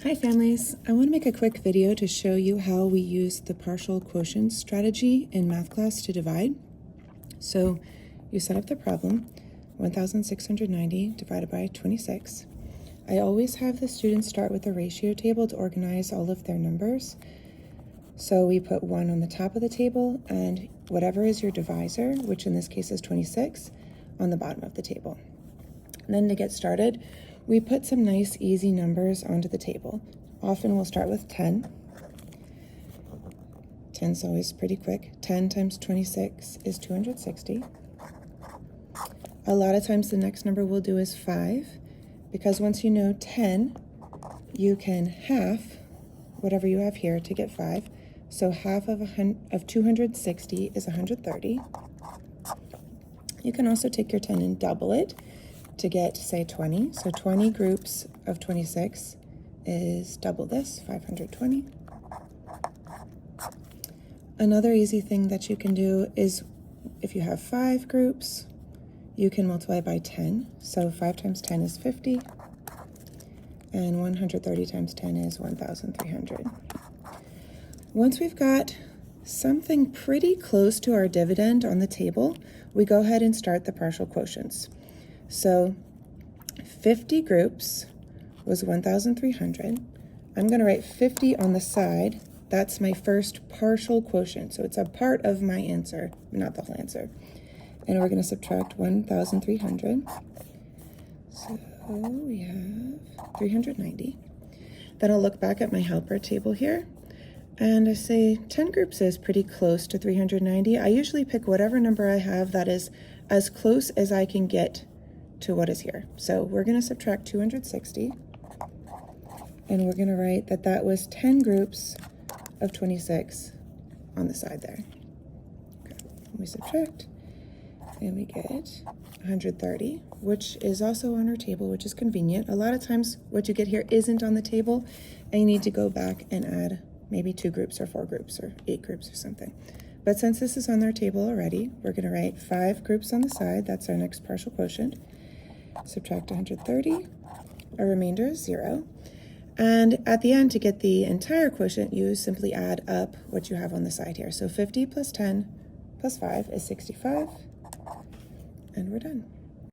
Hi families, I want to make a quick video to show you how we use the partial quotient strategy in math class to divide. So you set up the problem, 1,690 divided by 26. I always have the students start with a ratio table to organize all of their numbers. So we put 1 on the top of the table and whatever is your divisor, which in this case is 26, on the bottom of the table. And then to get started, we put some nice easy numbers onto the table. Often we'll start with 10. 10 is always pretty quick. 10 times 26 is 260. A lot of times the next number we'll do is 5, because once you know 10, you can half whatever you have here to get 5. So half of 260 is 130. You can also take your 10 and double it to get, say, 20. So 20 groups of 26 is double this, 520. Another easy thing that you can do is if you have 5 groups, you can multiply by 10. So 5 times 10 is 50, and 130 times 10 is 1,300. Once we've got something pretty close to our dividend on the table, we go ahead and start the partial quotients. So 50 groups was 1,300. I'm going to write 50 on the side. That's my first partial quotient. So it's a part of my answer, not the whole answer. And we're going to subtract 1,300. So we have 390. Then I'll look back at my helper table here. And I say 10 groups is pretty close to 390. I usually pick whatever number I have that is as close as I can get to what is here. So we're going to subtract 260, and we're going to write that that was 10 groups of 26 on the side there. Okay. We subtract, and we get 130, which is also on our table, which is convenient. A lot of times what you get here isn't on the table, and you need to go back and add maybe 2 groups or 4 groups or 8 groups or something. But since this is on our table already, we're going to write 5 groups on the side. That's our next partial quotient. Subtract 130, our remainder is 0. And at the end, to get the entire quotient, you simply add up what you have on the side here. So 50 plus 10 plus 5 is 65, and we're done.